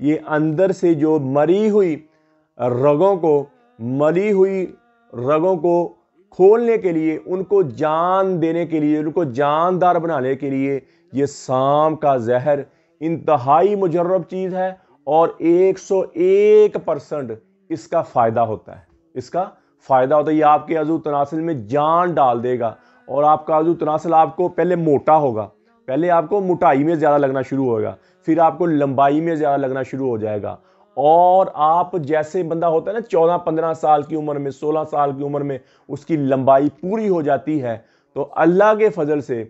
یہ اندر سے جو مری ہوئی رگوں کو کھولنے کے لیے، ان کو جان دینے کے لیے، ان کو جاندار بنانے کے لیے یہ سام کا زہر انتہائی مجرب چیز ہے، اور 101% اس کا فائدہ ہوتا ہے۔ یہ آپ کے عضو تناسل میں جان ڈال دے گا، اور آپ کا عضو تناسل آپ کو پہلے موٹا ہوگا، پہلے آپ کو موٹائی میں زیادہ لگنا شروع ہوگا، پھر آپ کو لمبائی میں زیادہ لگنا شروع ہو جائے گا، اور آپ جیسے بندہ ہوتا ہے نا 14-15 سال کی عمر میں، 16 سال کی عمر میں اس کی لمبائی پوری ہو جاتی ہے۔ تو اللہ کے فضل سے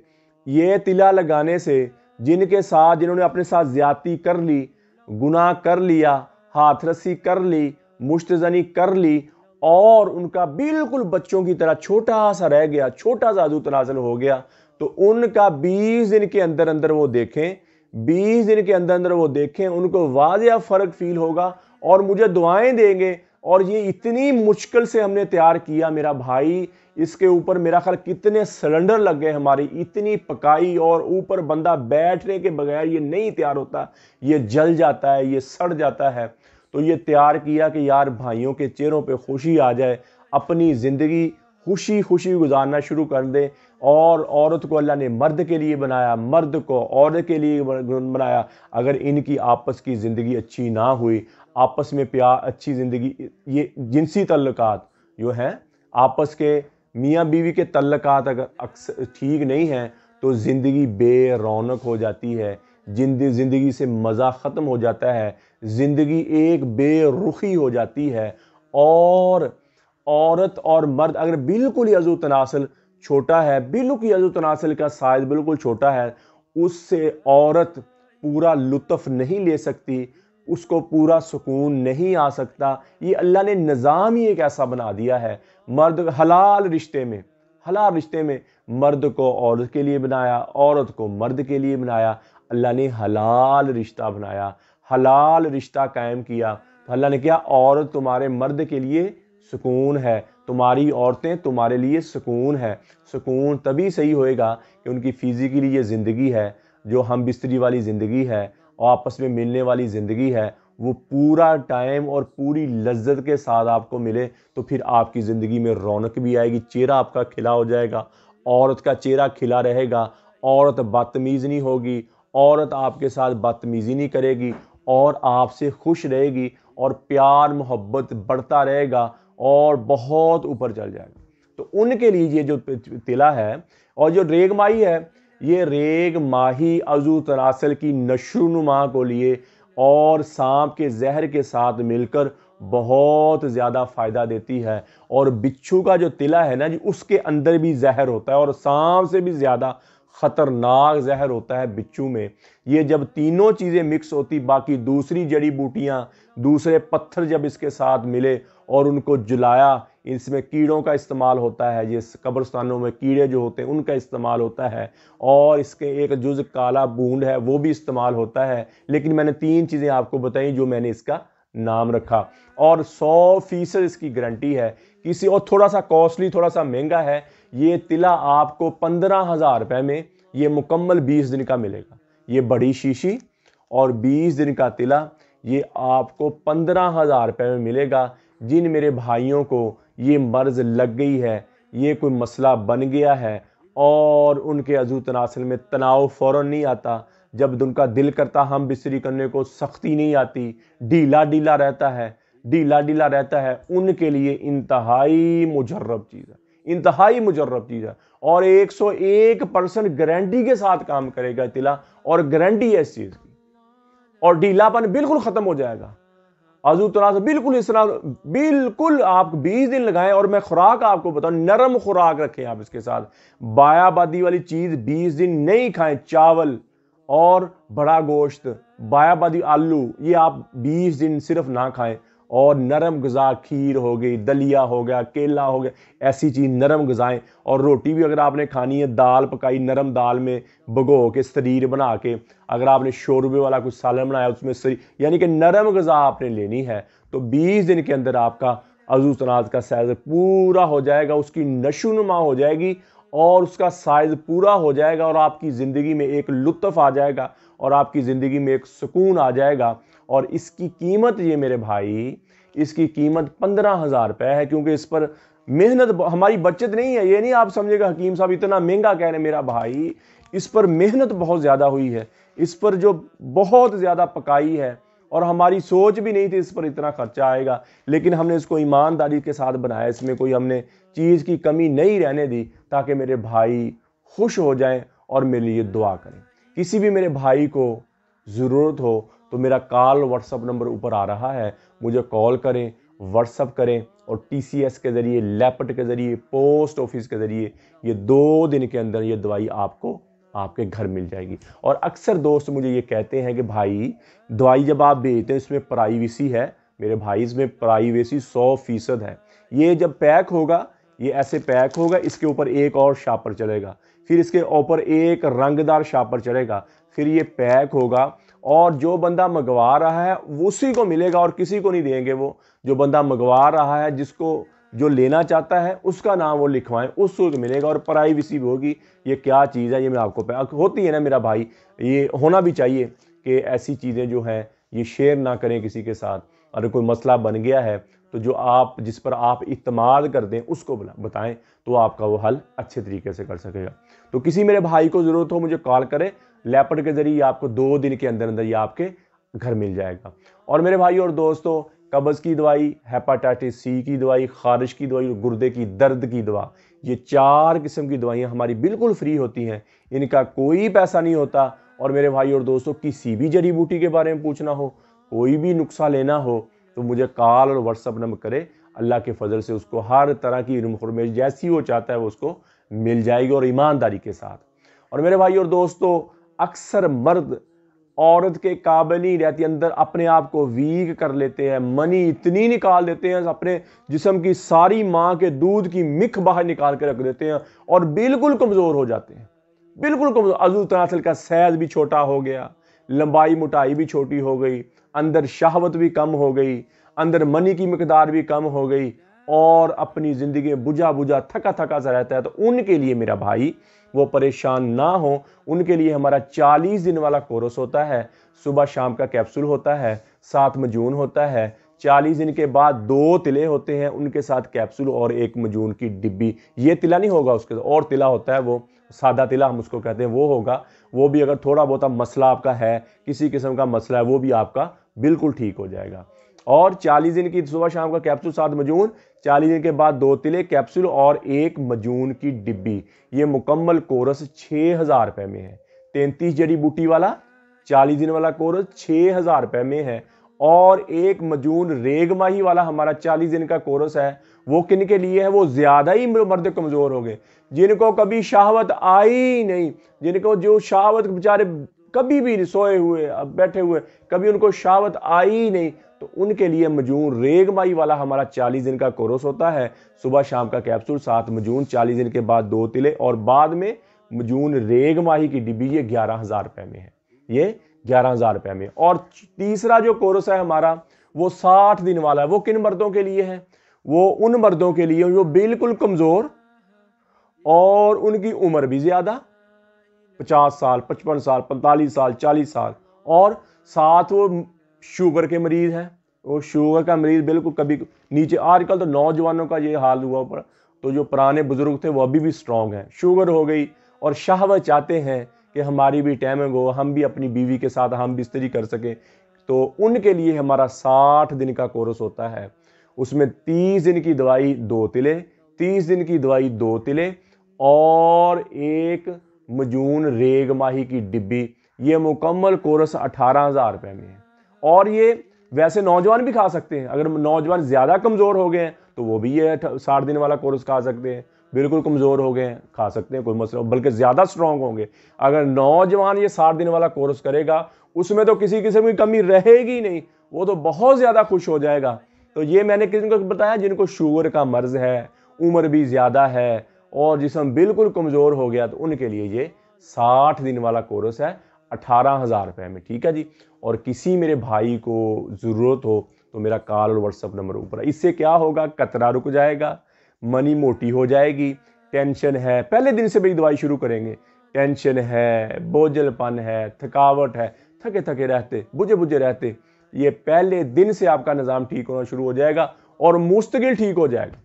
یہ تلا لگانے سے جنہوں نے اپنے ساتھ زیادتی کر لی، گناہ کر لیا، ہاتھ رسی کر لی، مشت زنی کر لی، اور ان کا بالکل بچوں کی طرح چھوٹا سا رہ گیا، چھوٹا سا عضو تناسل ہو گیا، تو ان کا 20 دن کے اندر وہ دیکھیں، 20 دن کے اندر وہ دیکھیں، ان کو واضح فرق فیل ہوگا، اور مجھے دعائیں دیں گے۔ اور یہ اتنی مشکل سے ہم نے تیار کیا میرا بھائی، اس کے اوپر میرا خیال کتنے سلنڈر لگ گئے ہماری، اتنی پکائی، اور اوپر بندہ بیٹھنے کے بغیر یہ نہیں تیار ہوتا، یہ جل جاتا ہے، یہ سڑ جاتا ہے۔ تو یہ تیار کیا کہ یار بھائیوں کے چہروں پہ خوشی آ جائے، اپنی زندگی خوشی گزارنا شروع کر دیں۔ اور عورت کو اللہ نے مرد کے لیے بنایا، مرد کو عورت کے لیے بنایا۔ اگر ان کی آپس کی زندگی اچھی نہ ہوئی، آپس میں پیار، اچھی زندگی، یہ جنسی تعلقات جو ہیں، آپس کے میاں بیوی کے تعلقات اگر ٹھیک نہیں ہیں، تو زندگی بے رونق ہو جاتی ہے، زندگی سے مزہ ختم ہو جاتا ہے، زندگی ایک بے رخی ہو جاتی ہے۔ اور عورت اور مرد اگر بالکل ہی عضو تناسل چھوٹا ہے، بالکل عضو تناسل کا سائز بالکل چھوٹا ہے، اس سے عورت پورا لطف نہیں لے سکتی، اس کو پورا سکون نہیں آ سکتا۔ یہ اللہ نے نظام ہی ایک ایسا بنا دیا ہے۔ مرد حلال رشتے میں مرد کو عورت کے لیے بنایا، عورت کو مرد کے لیے بنایا۔ اللہ نے حلال رشتہ بنایا، حلال رشتہ قائم کیا۔ تو اللہ نے کیا، عورت تمہارے مرد کے لیے سکون ہے، تمہاری عورتیں تمہارے لیے سکون ہے۔ سکون تبھی صحیح ہوئے گا کہ ان کی فزیکلی یہ زندگی ہے، جو ہم بستری والی زندگی ہے، اور آپس میں ملنے والی زندگی ہے، وہ پورا ٹائم اور پوری لذت کے ساتھ آپ کو ملے، تو پھر آپ کی زندگی میں رونق بھی آئے گی، چہرہ آپ کا کھلا ہو جائے گا، عورت کا چہرہ کھلا رہے گا، عورت بدتمیز نہیں ہوگی، عورت آپ کے ساتھ بدتمیزی نہیں کرے گی، اور آپ سے خوش رہے گی، اور پیار محبت بڑھتا رہے گا، اور بہت اوپر چل جائے گا۔ تو ان کے لیے یہ جو تلا ہے، اور جو ریگ ماہی ہے، یہ ریگ ماہی عضو تناسل کی نشو و نما کو لیے اور سانپ کے زہر کے ساتھ مل کر بہت زیادہ فائدہ دیتی ہے۔ اور بچھو کا جو تلا ہے نا جی، اس کے اندر بھی زہر ہوتا ہے، اور سانپ سے بھی زیادہ خطرناک زہر ہوتا ہے بچھو میں۔ یہ جب تینوں چیزیں مکس ہوتی، باقی دوسری جڑی بوٹیاں، دوسرے پتھر جب اس کے ساتھ ملے اور ان کو جلایا، اس میں کیڑوں کا استعمال ہوتا ہے، یہ قبرستانوں میں کیڑے جو ہوتے ہیں ان کا استعمال ہوتا ہے، اور اس کے ایک جز کالا بونڈ ہے وہ بھی استعمال ہوتا ہے۔ لیکن میں نے 3 چیزیں آپ کو بتائیں جو میں نے اس کا نام رکھا، اور 100% اس کی گارنٹی ہے۔ کسی اور تھوڑا سا کاسٹلی، تھوڑا سا مہنگا ہے، یہ تلا آپ کو 15,000 روپے میں یہ مکمل 20 دن کا ملے گا۔ یہ بڑی شیشی اور 20 دن کا تلا یہ آپ کو 15,000 روپے میں ملے گا۔ جن میرے بھائیوں کو یہ مرض لگ گئی ہے، یہ کوئی مسئلہ بن گیا ہے، اور ان کے عضو تناسل میں تناؤ فوراً نہیں آتا، جب ان کا دل کرتا ہم بستری کرنے کو سختی نہیں آتی، ڈھیلا ڈھیلا رہتا ہے، ان کے لیے انتہائی مجرب چیز ہے، اور 101% گارنٹی کے ساتھ کام کرے گا تلا، اور گارنٹی ہے اس چیز کی، اور ڈھیلا پن بالکل ختم ہو جائے گا۔ عضو تناسل بالکل اس طرح، بالکل آپ 20 دن لگائیں، اور میں خوراک آپ کو بتاؤں، نرم خوراک رکھیں آپ اس کے ساتھ، بایا بادی والی چیز 20 دن نہیں کھائیں، چاول اور بڑا گوشت، بایا بادی آلو، یہ آپ 20 دن صرف نہ کھائیں، اور نرم غذا، کھیر ہو گئی، دلیا ہو گیا، کیلا ہو گیا، ایسی چیز نرم غذائیں، اور روٹی بھی اگر آپ نے کھانی ہے، دال پکائی نرم دال میں بھگو کے سریر بنا کے، اگر آپ نے شوربے والا کچھ سالن بنایا اس میں سریر، یعنی کہ نرم غذا آپ نے لینی ہے، تو 20 دن کے اندر آپ کا عضو تناسل کا سائز پورا ہو جائے گا، اس کی نشو نما ہو جائے گی، اور اس کا سائز پورا ہو جائے گا، اور آپ کی زندگی میں ایک لطف آ جائے گا، اور آپ کی زندگی میں ایک سکون آ جائے گا، اور اس کی قیمت یہ میرے بھائی، اس کی قیمت 15,000 روپے ہے، کیونکہ اس پر محنت ہماری بچت نہیں ہے۔ یہ نہیں آپ سمجھے گا حکیم صاحب اتنا مہنگا کہہ رہے ہیں، میرا بھائی اس پر محنت بہت زیادہ ہوئی ہے، اس پر جو بہت زیادہ پکائی ہے، اور ہماری سوچ بھی نہیں تھی اس پر اتنا خرچہ آئے گا، لیکن ہم نے اس کو ایمانداری کے ساتھ بنایا، اس میں کوئی ہم نے چیز کی کمی نہیں رہنے دی، تاکہ میرے بھائی خوش ہو جائیں اور میرے لیے دعا کریں۔ کسی بھی میرے بھائی کو ضرورت ہو تو میرا کال واٹس اپ نمبر اوپر آ رہا ہے، مجھے کال کریں، واٹس اپ کریں، اور ٹی سی ایس کے ذریعے، لیپٹ کے ذریعے، پوسٹ آفس کے ذریعے یہ 2 دن کے اندر یہ دوائی آپ کو آپ کے گھر مل جائے گی۔ اور اکثر دوست مجھے یہ کہتے ہیں کہ بھائی دوائی جب آپ بھیجتے ہیں اس میں پرائیویسی ہے، میرے بھائی اس میں پرائیویسی 100% ہے۔ یہ جب پیک ہوگا، یہ ایسے پیک ہوگا، اس کے اوپر ایک اور شاپر چلے گا، پھر اس کے اوپر ایک رنگدار شاپر چلے گا، پھر یہ پیک ہوگا، اور جو بندہ منگوا رہا ہے اسی کو ملے گا، اور کسی کو نہیں دیں گے۔ وہ جو بندہ منگوا رہا ہے، جس کو جو لینا چاہتا ہے اس کا نام وہ لکھوائیں، اس کو ملے گا، اور پرائیویسی بھی ہوگی۔ یہ کیا چیز ہے یہ میں آپ کو ہوتی ہے نا میرا بھائی، یہ ہونا بھی چاہیے کہ ایسی چیزیں جو ہیں یہ شیئر نہ کریں کسی کے ساتھ۔ اگر کوئی مسئلہ بن گیا ہے تو جو جس پر آپ اعتماد کر دیں اس کو بتائیں، تو آپ کا وہ حل اچھے طریقے سے کر سکے گا۔ تو کسی میرے بھائی کو ضرورت ہو مجھے کال کریں، لیپٹ کے ذریعے آپ کو 2 دن کے اندر اندر یہ آپ کے گھر مل جائے گا۔ اور میرے بھائی اور دوستوں، قبض کی دوائی، ہیپاٹائٹس سی کی دوائی، خارش کی دوائی، گردے کی درد کی دوا، یہ 4 قسم کی دوائیاں ہماری بالکل فری ہوتی ہیں، ان کا کوئی پیسہ نہیں ہوتا۔ اور میرے بھائی اور دوستوں، کسی بھی جڑی بوٹی کے بارے میں پوچھنا ہو، کوئی بھی نسخہ لینا ہو، تو مجھے کال اور واٹس اپ نمبر کرے، اللہ کے فضل سے اس کو ہر طرح کی انفارمیشن جیسی وہ چاہتا ہے وہ اس کو مل جائے گی، اور ایمانداری کے ساتھ۔ اور میرے بھائی اور دوستوں، اکثر مرد عورت کے قابل نہیں رہتی، اندر اپنے آپ کو ویک کر لیتے ہیں، منی اتنی نکال دیتے ہیں، اپنے جسم کی ساری ماں کے دودھ کی مکھ باہر نکال کے رکھ دیتے ہیں، اور بالکل کمزور ہو جاتے ہیں، بالکل کمزور۔ عضو تناسل کا سائز بھی چھوٹا ہو گیا، لمبائی موٹائی بھی چھوٹی ہو گئی، اندر شہوت بھی کم ہو گئی، اندر منی کی مقدار بھی کم ہو گئی، اور اپنی زندگی میں بجھا بجھا تھکا تھکا سا رہتا ہے۔ تو ان کے لیے میرا بھائی وہ پریشان نہ ہوں، ان کے لیے ہمارا 40 دن والا کورس ہوتا ہے، صبح شام کا کیپسول ہوتا ہے، 7 مجون ہوتا ہے، 40 دن کے بعد 2 تلے ہوتے ہیں، ان کے ساتھ کیپسول اور 1 مجون کی ڈبی۔ یہ تلا نہیں ہوگا، اس کے اور تلا ہوتا ہے، وہ سادہ تلا ہم اس کو کہتے ہیں، وہ ہوگا۔ وہ بھی اگر تھوڑا بہت مسئلہ آپ کا ہے، کسی قسم کا مسئلہ ہے، وہ بھی آپ کا بالکل ٹھیک ہو جائے گا۔ اور 40 دن کی صبح شام کا کیپسول 7 مجون، 40 دن کے بعد 2 تلے کیپسول اور 1 مجون کی ڈبی۔ یہ مکمل کورس 6,000 روپے میں ہے۔ 33 جڑی بوٹی والا 40 دن والا کورس 6,000 روپے میں ہے، اور 1 مجون ریگ ماہی والا ہمارا 40 دن کا کورس ہے، وہ کن کے لیے ہے؟ وہ زیادہ ہی مرد کمزور ہو گئے، جن کو کبھی شہوت آئی نہیں، جن کو جو شہوت بیچارے کبھی بھی سوئے ہوئے بیٹھے ہوئے کبھی ان کو شہوت آئی نہیں، تو ان کے لیے مجون ریگ ماہی والا ہمارا 40 دن کا کورس ہوتا ہے، صبح شام کا کیپسول 7 مجون، 40 دن کے بعد 2 تلے، اور بعد میں مجون ریگ ماہی کی ڈبی۔ یہ 11,000 روپے میں ہے، یہ 11,000 روپے میں۔ اور تیسرا جو کورس ہے ہمارا وہ 60 دن والا ہے۔ وہ کن مردوں کے لیے ہے؟ وہ ان مردوں کے لیے جو بالکل کمزور اور ان کی عمر بھی زیادہ، 50 سال، 55 سال، 45 سال، 40 سال، اور ساتھ وہ شوگر کے مریض ہیں۔ وہ شوگر کا مریض بالکل کبھی نیچے، آج کل تو نوجوانوں کا یہ حال ہوا پر، تو جو پرانے بزرگ تھے وہ ابھی بھی سٹرونگ ہیں، شوگر ہو گئی اور شہوت چاہتے ہیں کہ ہماری بھی ٹائمنگ ہو، ہم بھی اپنی بیوی کے ساتھ ہم بستری کر سکیں، تو ان کے لیے ہمارا 60 دن کا کورس ہوتا ہے۔ اس میں 30 دن کی دوائی 2 تلے، 30 دن کی دوائی 2 تلے، اور 1 مجون ریگ ماہی کی ڈبی۔ یہ مکمل کورس 18,000 روپے میں ہے۔ اور یہ ویسے نوجوان بھی کھا سکتے ہیں، اگر نوجوان زیادہ کمزور ہو گئے ہیں تو وہ بھی یہ 60 دن والا کورس کھا سکتے ہیں، بالکل کمزور ہو گئے ہیں کھا سکتے ہیں، کوئی مسئلہ، بلکہ زیادہ سٹرونگ ہوں گے۔ اگر نوجوان یہ 60 دن والا کورس کرے گا، اس میں تو کسی قسم کی کمی رہے گی نہیں، وہ تو بہت زیادہ خوش ہو جائے گا۔ تو یہ میں نے کن کو بتایا؟ جن کو شوگر کا مرض ہے، عمر بھی زیادہ ہے، اور جسم بالکل کمزور ہو گیا، تو ان کے لیے یہ 60 دن والا کورس ہے 18,000 روپے میں، ٹھیک ہے جی۔ اور کسی میرے بھائی کو ضرورت ہو تو میرا کال اور واٹس ایپ نمبر اوپر ہے۔ اس سے کیا ہوگا؟ قطرہ رک جائے گا، منی موٹی ہو جائے گی، ٹینشن ہے، پہلے دن سے بھی دوائی شروع کریں گے، ٹینشن ہے، بوجھل پن ہے، تھکاوٹ ہے، تھکے تھکے رہتے، بجھے بجھے رہتے، یہ پہلے دن سے آپ کا نظام ٹھیک ہونا شروع ہو جائے گا اور مستقل ٹھیک ہو جائے گا،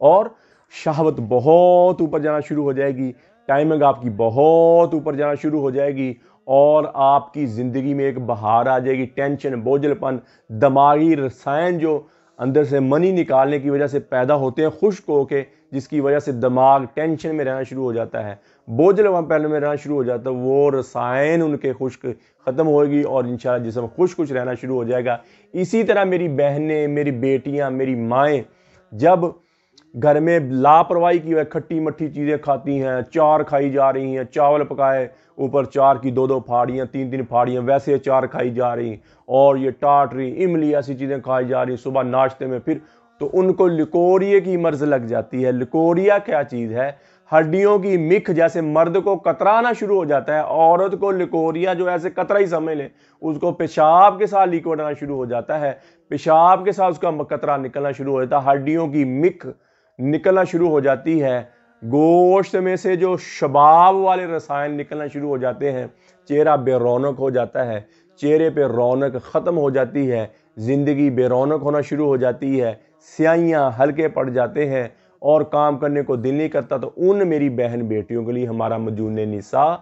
اور شہوت بہت اوپر جانا شروع ہو جائے گی، ٹائمنگ آپ کی بہت اوپر جانا شروع ہو جائے گی، اور آپ کی زندگی میں ایک بہار آ جائے گی۔ ٹینشن، بوجھل پن، دماغی رسائن جو اندر سے منی نکالنے کی وجہ سے پیدا ہوتے ہیں خشک ہو کے، جس کی وجہ سے دماغ ٹینشن میں رہنا شروع ہو جاتا ہے، بوجھل پن میں رہنا شروع ہو جاتا ہے، وہ رسائن ان کے خشک ختم ہوئے گی اور انشاءاللہ جسم خوش رہنا شروع ہو جائے گا۔ اسی طرح میری بہنیں، میری بیٹیاں، میری مائیں جب گھر میں لاپرواہی کی کھٹی مٹھی چیزیں کھاتی ہیں، چار کھائی جا رہی ہیں، چاول پکائے اوپر چار کی 2 پھاڑیاں 3 پھاڑیاں ویسے چار کھائی جا رہی ہیں، اور یہ ٹاٹری املی ایسی چیزیں کھائی جا رہی ہیں صبح ناشتے میں، پھر تو ان کو لکوریے کی مرض لگ جاتی ہے۔ لکوریا کیا چیز ہے؟ ہڈیوں کی مکھ، جیسے مرد کو قطرانا شروع ہو جاتا ہے، عورت کو لکوریا جو ایسے قطرہ ہی سمجھ لیں، اس کو پیشاب کے ساتھ لیکوڈ آنا شروع ہو جاتا ہے، پیشاب کے ساتھ اس کا قطرہ نکلنا شروع ہو جاتا ہے، ہڈیوں کی مکھ نکلنا شروع ہو جاتی ہے، گوشت میں سے جو شباب والے رسائن نکلنا شروع ہو جاتے ہیں، چہرہ بے رونق ہو جاتا ہے، چہرے پہ رونق ختم ہو جاتی ہے، زندگی بے رونق ہونا شروع ہو جاتی ہے، سیاہیاں ہلکے پڑ جاتے ہیں اور کام کرنے کو دل نہیں کرتا۔ تو ان میری بہن بیٹیوں کے لیے ہمارا مجون نساء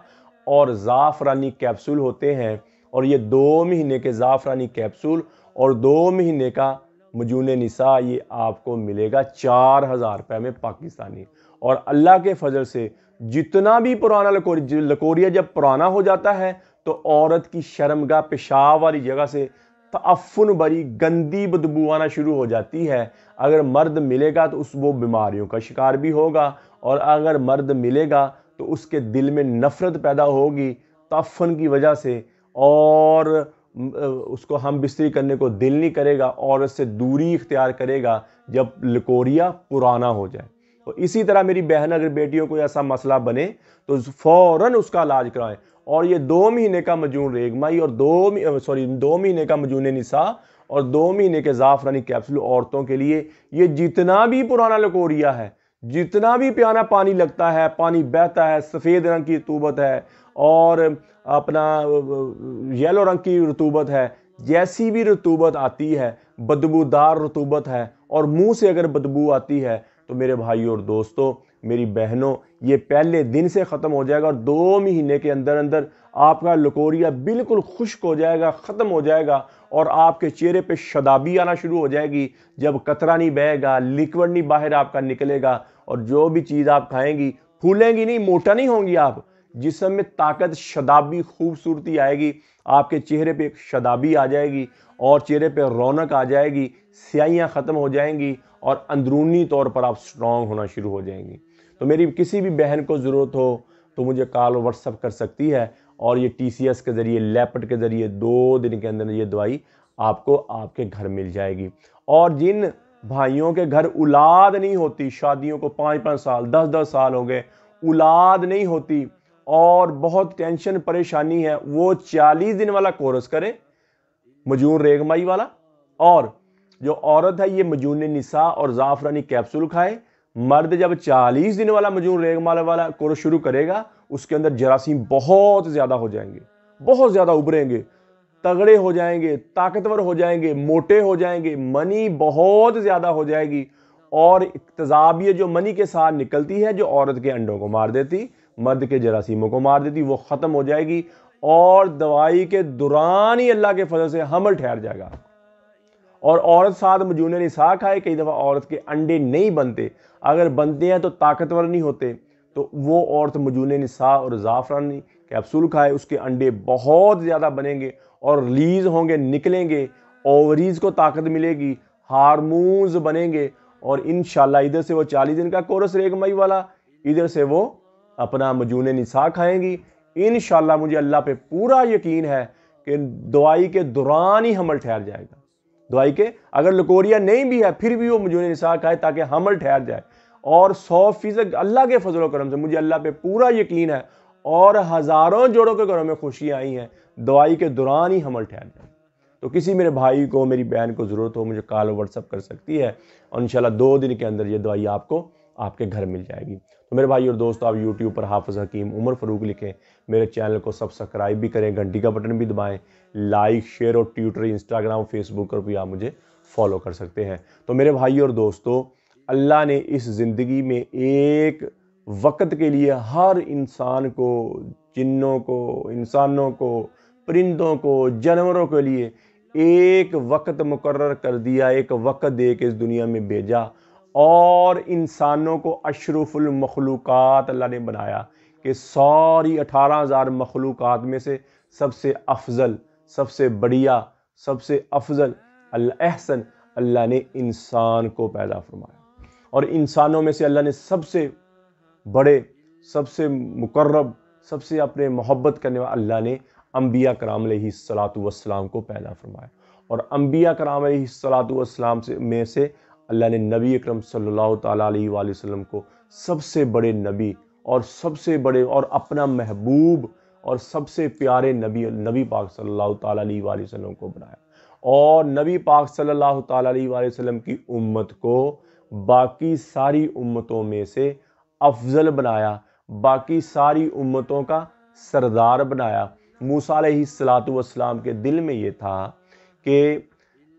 اور زعفرانی کیپسول ہوتے ہیں، اور یہ 2 مہینے کے زعفرانی کیپسول اور 2 مہینے کا مجون نساء یہ آپ کو ملے گا 4000 روپے میں پاکستانی۔ اور اللہ کے فضل سے جتنا بھی پرانا لکوریا جب پرانا ہو جاتا ہے تو عورت کی شرمگاہ پیشاب والی جگہ سے تعفن بری گندی بدبو آنا شروع ہو جاتی ہے۔ اگر مرد ملے گا تو وہ بیماریوں کا شکار بھی ہوگا، اور اگر مرد ملے گا تو اس کے دل میں نفرت پیدا ہوگی تعفن کی وجہ سے، اور اس کو ہم بستری کرنے کو دل نہیں کرے گا، عورت سے دوری اختیار کرے گا جب لکوریا پرانا ہو جائے۔ تو اسی طرح میری بہن اگر بیٹیوں کو ایسا مسئلہ بنے تو فوراً اس کا علاج کرائیں، اور یہ 2 مہینے کا مجون ریگمائی اور 2 مہینے کا مجون نساء اور 2 مہینے کے زعفرانی کیپسول عورتوں کے لیے، یہ جتنا بھی پرانا لکوریا ہے، جتنا بھی پیانا پانی لگتا ہے، پانی بہتا ہے، سفید رنگ کی رطوبت ہے اور اپنا یلو رنگ کی رطوبت ہے، جیسی بھی رطوبت آتی ہے، بدبودار رطوبت ہے، اور منہ سے اگر بدبو آتی ہے تو میرے بھائیوں اور دوستوں، میری بہنوں، یہ پہلے دن سے ختم ہو جائے گا، اور 2 مہینے کے اندر اندر آپ کا لکوریا بالکل خشک ہو جائے گا، ختم ہو جائے گا، اور آپ کے چہرے پہ شدابی آنا شروع ہو جائے گی جب قطرہ نہیں بہے گا، لیکوڈ نہیں باہر آپ کا نکلے گا، اور جو بھی چیز آپ کھائیں گی پھولیں گی نہیں، موٹا نہیں ہوں گی آپ، جسم میں طاقت، شدابی، خوبصورتی آئے گی، آپ کے چہرے پہ ایک شدابی آ جائے گی، اور چہرے پہ رونق آ جائے گی، سیاہیاں ختم ہو جائیں گی، اور اندرونی طور پر آپ سٹرونگ ہونا شروع ہو جائیں گی۔ تو میری کسی بھی بہن کو ضرورت ہو تو مجھے کال واٹس ایپ کر سکتی ہے، اور یہ TCS کے ذریعے، لیپٹ کے ذریعے 2 دن کے اندر یہ دوائی آپ کو آپ کے گھر مل جائے گی۔ اور جن بھائیوں کے گھر اولاد نہیں ہوتی، شادیوں کو 5-5 سال 10-10 سال ہو گئے، اولاد نہیں ہوتی اور بہت ٹینشن پریشانی ہے، وہ 40 دن والا کورس کریں، مجون ریگمائی والا، اور جو عورت ہے یہ مجون نساء اور زعفرانی کیپسول کھائے۔ مرد جب 40 دن والا مجون ریگمائی والا کورس شروع کرے گا، اس کے اندر جراثیم بہت زیادہ ہو جائیں گے، بہت زیادہ ابھریں گے، تگڑے ہو جائیں گے، طاقتور ہو جائیں گے، موٹے ہو جائیں گے، منی بہت زیادہ ہو جائے گی، اور تیزابیہ جو منی کے ساتھ نکلتی ہے، جو عورت کے انڈوں کو مار دیتی، مرد کے جراثیموں کو مار دیتی، وہ ختم ہو جائے گی، اور دوائی کے دوران ہی اللہ کے فضل سے حمل ٹھہر جائے گا۔ اور عورت ساتھ مجون نساء کھائے، کئی دفعہ عورت کے انڈے نہیں بنتے، اگر بنتے ہیں تو طاقتور نہیں ہوتے، تو وہ عورت مجون نساء اور زعفرانی کیپسول کھائے، اس کے انڈے بہت زیادہ بنیں گے اور ریلیز ہوں گے، نکلیں گے، اووریز کو طاقت ملے گی، ہارمونز بنیں گے، اور انشاءاللہ ادھر سے وہ 40 دن کا کورس ریگمائی والا، ادھر سے وہ اپنا مجون نساء کھائیں گی۔ انشاءاللہ مجھے اللہ پہ پورا یقین ہے کہ دوائی کے دوران ہی حمل ٹھہر جائے گا۔ دوائی کے اگر لکوریا نہیں بھی ہے پھر بھی وہ مجون نساء کھائے تاکہ حمل ٹھہر جائے، اور 100% اللہ کے فضل و کرم سے مجھے اللہ پہ پورا یقین ہے، اور ہزاروں جوڑوں کے گھروں میں خوشیاں آئی ہیں، دوائی کے دوران ہی حمل ٹھہر جائے۔ تو کسی میرے بھائی کو، میری بہن کو ضرورت ہو، مجھے کال واٹس ایپ کر سکتی ہے، اور انشاءاللہ 2 دن کے اندر یہ دوائی آپ کو آپ کے گھر مل جائے گی۔ تو میرے بھائی اور دوستو، آپ یوٹیوب پر حافظ حکیم عمر فاروق لکھیں، میرے چینل کو سبسکرائب بھی کریں، گھنٹی کا بٹن بھی دبائیں، لائک شیئر اور ٹویٹر انسٹاگرام فیس بک پر بھی آپ مجھے فالو کر سکتے ہیں۔ تو میرے بھائی اور دوستو، اللہ نے اس زندگی میں ایک وقت کے لیے ہر انسان کو، جنوں کو، انسانوں کو، پرندوں کو، جانوروں کے لیے ایک وقت مقرر کر دیا، ایک وقت دے کے اس دنیا میں بھیجا، اور انسانوں کو اشرف المخلوقات اللہ نے بنایا کہ ساری 18,000 مخلوقات میں سے سب سے افضل، سب سے بڑھیا، سب سے افضل احسن اللہ نے انسان کو پیدا فرمایا، اور انسانوں میں سے اللہ نے سب سے بڑے، سب سے مقرب، سب سے اپنے محبت کرنے والا اللہ نے انبیاء کرام علیہ الصلوۃ والسلام کو پیدا فرمایا، اور انبیاء کرام علیہ الصلوۃ والسلام میں سے اللہ نے نبی اکرم صلی اللہ تعالیٰ علیہ وآلہ وسلم کو سب سے بڑے نبی اور سب سے بڑے اور اپنا محبوب اور سب سے پیارے نبی پاک صلی اللہ تعالیٰ علیہ وآلہ وسلم کو بنایا، اور نبی پاک صلی اللہ تعالیٰ علیہ وآلہ وسلم کی امت کو باقی ساری امتوں میں سے افضل بنایا، باقی ساری امتوں کا سردار بنایا۔ موسیٰ علیہ الصلوۃ والسلام کے دل میں یہ تھا کہ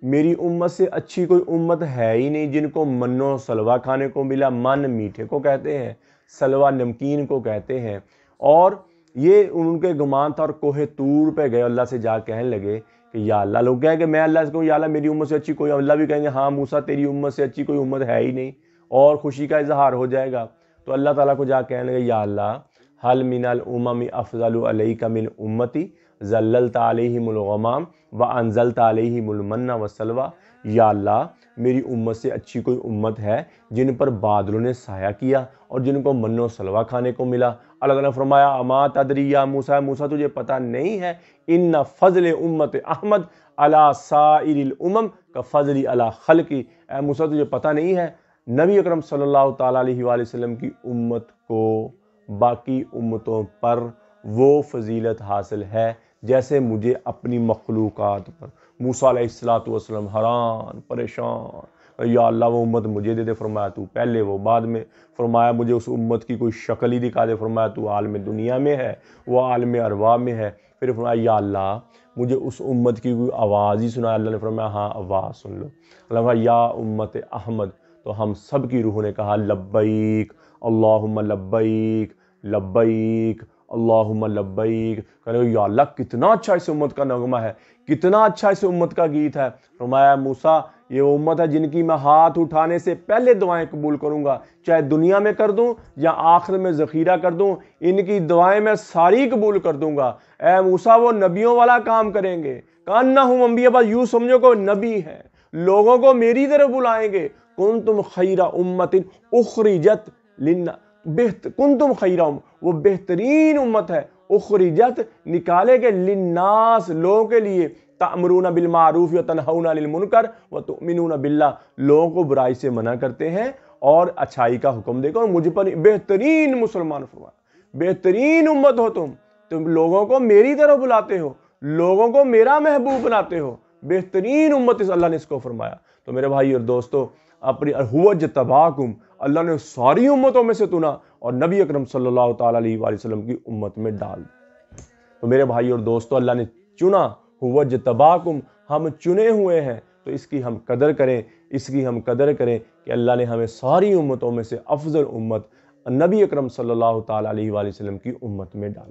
میری امت سے اچھی کوئی امت ہے ہی نہیں جن کو من و سلوہ کھانے کو ملا۔ من میٹھے کو کہتے ہیں، سلوہ نمکین کو کہتے ہیں، اور یہ ان کے گمان تھا، اور کوہ طور پہ گئے، اللہ سے جا کہنے لگے کہ یا اللہ، لوگ کہیں کہ میں اللہ سے کہوں یا اللہ میری امت سے اچھی کوئی، اللہ بھی کہیں گے ہاں موسیٰ تیری امت سے اچھی کوئی امت ہے ہی نہیں، اور خوشی کا اظہار ہو جائے گا۔ تو اللہ تعالیٰ کو جا کہنے لگے یا اللہ حل من الامم افضل علیک من امتی ظللت علیہم الغمام وانزلت علیہم المن والسلویٰ، یا اللہ میری امت سے اچھی کوئی امت ہے جن پر بادلوں نے سایہ کیا اور جن کو من و سلوہ کھانے کو ملا۔ اللہ تعالیٰ نے فرمایا اما تدری یا موسیٰ، موسیٰ تجھے پتہ نہیں ہے ان فضل امت احمد علی سائر الامم کا فضلی علی خلقی، اے موسیٰ تجھے پتہ نہیں ہے نبی اکرم صلی اللہ تعالیٰ علیہ وآلہ وسلم کی امت کو باقی امتوں پر وہ فضیلت حاصل ہے جیسے مجھے اپنی مخلوقات پر۔ موسیٰ علیہ الصلوۃ والسلام حیران پریشان، یا اللہ وہ امت مجھے دے دے، فرمایا تو پہلے وہ بعد میں، فرمایا مجھے اس امت کی کوئی شکل ہی دکھا دے، فرمایا تو عالم دنیا میں ہے، وہ عالم ارواح میں ہے، پھر فرمایا یا اللہ مجھے اس امت کی کوئی آواز ہی سنا، اللہ نے فرمایا ہاں آواز سن لو، اللہ فرمایا یا امت احمد، تو ہم سب کی روحوں نے کہا لبیک اللہم لبیک لبیک اللہم لبیک، کہنے یا اللہ کتنا اچھا اس امت کا نغمہ ہے، کتنا اچھا اس امت کا گیت ہے۔ فرمایا موسیٰ یہ امت ہے جن کی میں ہاتھ اٹھانے سے پہلے دعائیں قبول کروں گا، چاہے دنیا میں کر دوں یا آخر میں ذخیرہ کر دوں، ان کی دعائیں میں ساری قبول کر دوں گا۔ اے موسیٰ وہ نبیوں والا کام کریں گے، کانہم انبیاء، بس یوں سمجھو کہ نبی ہیں، لوگوں کو میری طرف بلائیں گے۔ کنتم خیر امت اخرجت کنتم خیر وہ بہترین امت ہے، اخرجت نکالے گے، للناس لوگوں کے لیے، تأمرون بالمعروف وتنہون عن المنکر وتؤمنون باللہ، لوگوں کو برائی سے منع کرتے ہیں اور اچھائی کا حکم دے گا، اور مجھ پر بہترین مسلمان فرمایا بہترین امت ہو تم لوگوں کو میری طرف بلاتے ہو، لوگوں کو میرا محبوب بناتے ہو، بہترین امت اللہ نے اس کو فرمایا۔ تو میرے بھائی اور دوستو، اپنی هو اجتباکم، اللہ نے ساری امتوں میں سے چنا اور نبی اکرم صلی اللہ تعالیٰ علیہ وآلہ وسلم کی امت میں ڈال دیا۔ تو میرے بھائی اور دوستو، اللہ نے چنا، هو اجتباکم، ہم چنے ہوئے ہیں، تو اس کی ہم قدر کریں، اس کی ہم قدر کریں کہ اللہ نے ہمیں ساری امتوں میں سے افضل امت نبی اکرم صلی اللہ تعالیٰ علیہ وآلہ وسلم کی امت میں ڈال۔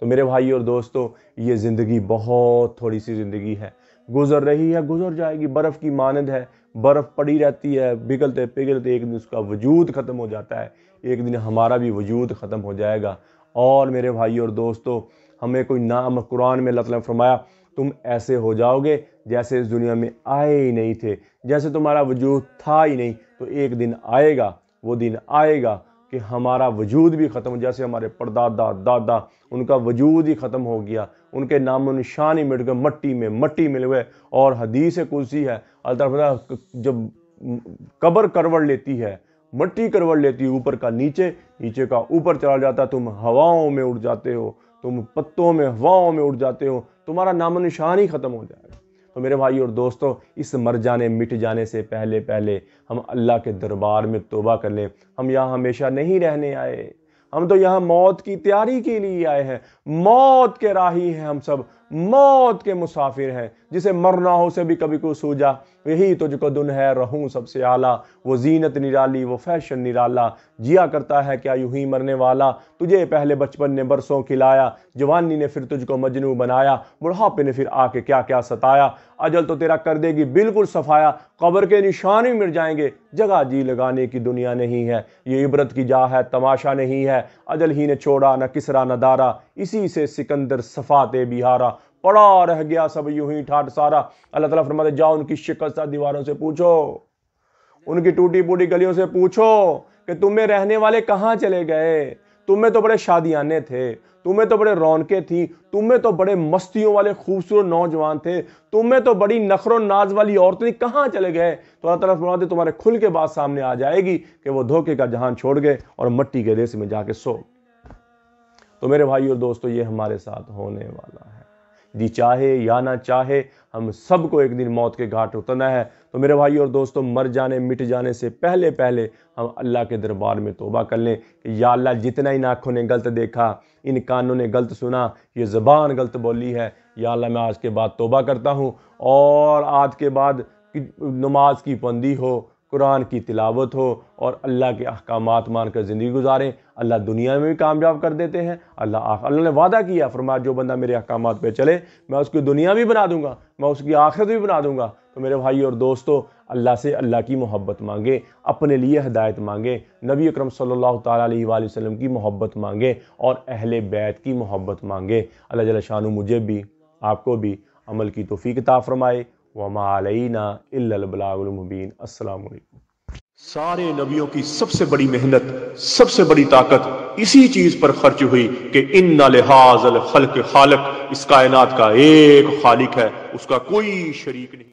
تو میرے بھائی اور دوستو، یہ زندگی بہت تھوڑی سی زندگی ہے، گزر رہی ہے، گزر جائے گی، برف کی مانند ہے، برف پڑی رہتی ہے، پگھلتے پگھلتے ایک دن اس کا وجود ختم ہو جاتا ہے، ایک دن ہمارا بھی وجود ختم ہو جائے گا۔ اور میرے بھائی اور دوستو، ہمیں کوئی نام قرآن میں اللہ تعالیٰ نے فرمایا تم ایسے ہو جاؤ گے جیسے اس دنیا میں آئے ہی نہیں تھے، جیسے تمہارا وجود تھا ہی نہیں، تو ایک دن آئے گا، وہ دن آئے گا کہ ہمارا وجود بھی ختم، جیسے ہمارے پردادا دادا ان کا وجود ہی ختم ہو گیا، ان کے نام و نشان ہی مٹ گئے، مٹی مل گئے۔ اور حدیث قدسی ہے، اللہ تعالیٰ جب قبر کروڑ لیتی ہے، مٹی کروڑ لیتی ہے، اوپر کا نیچے، نیچے کا اوپر چلا جاتا ہے، تم ہواؤں میں اڑ جاتے ہو، تم پتوں میں ہواؤں میں اڑ جاتے ہو، تمہارا نام و نشان ہی ختم ہو جائے گا۔ تو میرے بھائی اور دوستو، اس مر جانے مٹ جانے سے پہلے ہم اللہ کے دربار میں توبہ کر لیں۔ ہم یہاں ہمیشہ نہیں رہنے آئے، ہم تو یہاں موت کی تیاری کے لیے آئے ہیں، موت کے راہی ہیں ہم سب، موت کے مسافر ہیں، جسے مرنا ہو سے بھی کبھی کو سوجا، یہی تجھ کو دن ہے رہوں سب سے اعلیٰ، وہ زینت نرالی وہ فیشن نرالا، جیا کرتا ہے کیا یوں ہی مرنے والا، تجھے پہلے بچپن نے برسوں کھلایا، جوانی نے پھر تجھ کو مجنوں بنایا، بڑھاپے نے پھر آ کے کیا کیا ستایا، اجل تو تیرا کر دے گی بالکل صفایا، قبر کے نشان ہی مٹ جائیں گے، جگہ جی لگانے کی دنیا نہیں ہے، یہ عبرت کی جا ہے تماشا نہیں ہے، اجل ہی نے چھوڑا نہ کسرا نہ دارا، اسی سے سکندر صفات بہارا، پڑا رہ گیا سب یوں ہی ٹھاٹ سارا۔ اللہ تعالیٰ فرماتے جاؤ ان کی شکستہ دیواروں سے پوچھو، ان کی ٹوٹی پوٹی گلیوں سے پوچھو کہ تمہیں رہنے والے کہاں چلے گئے، تمہیں تو بڑے شادیانے تھے، تمہیں تو بڑے رونقیں تھیں، تمہیں تو بڑے مستیوں والے خوبصورت نوجوان تھے، تمہیں تو بڑی نخر و ناز والی عورتیں کہاں چلے گئے۔ تو اللہ تعالیٰ فرماتے تمہارے کھل کے بات سامنے آ جائے گی کہ وہ دھوکے کا جہان چھوڑ گئے اور مٹی کے ریس میں جا کے سو۔ تو میرے بھائی اور دوستو، یہ ہمارے ساتھ ہونے والا ہے، جی چاہے یا نہ چاہے ہم سب کو ایک دن موت کے گھاٹ اترنا ہے۔ تو میرے بھائی اور دوستو، مر جانے مٹ جانے سے پہلے ہم اللہ کے دربار میں توبہ کر لیں کہ یا اللہ جتنا ان آنکھوں نے غلط دیکھا، ان کانوں نے غلط سنا، یہ زبان غلط بولی ہے، یا اللہ میں آج کے بعد توبہ کرتا ہوں، اور آج کے بعد نماز کی پابندی ہو، قرآن کی تلاوت ہو، اور اللہ کے احکامات مان کر زندگی گزاریں۔ اللہ دنیا میں بھی کامیاب کر دیتے ہیں، اللہ نے وعدہ کیا، فرمایا جو بندہ میرے احکامات پہ چلے میں اس کی دنیا بھی بنا دوں گا، میں اس کی آخرت بھی بنا دوں گا۔ تو میرے بھائی اور دوستو، اللہ سے اللہ کی محبت مانگیں، اپنے لیے ہدایت مانگیں، نبی اکرم صلی اللہ تعالیٰ علیہ وآلہ وسلم کی محبت مانگیں، اور اہل بیت کی محبت مانگیں۔ اللہ جل شانہ مجھے بھی آپ کو بھی عمل کی توفیق عطا فرمائے۔ وما علینا الا البلاغ المبین۔ السلام علیکم۔ سارے نبیوں کی سب سے بڑی محنت، سب سے بڑی طاقت اسی چیز پر خرچ ہوئی کہ ان لحاظ الخلق خالق، اس کائنات کا ایک خالق ہے، اس کا کوئی شریک نہیں۔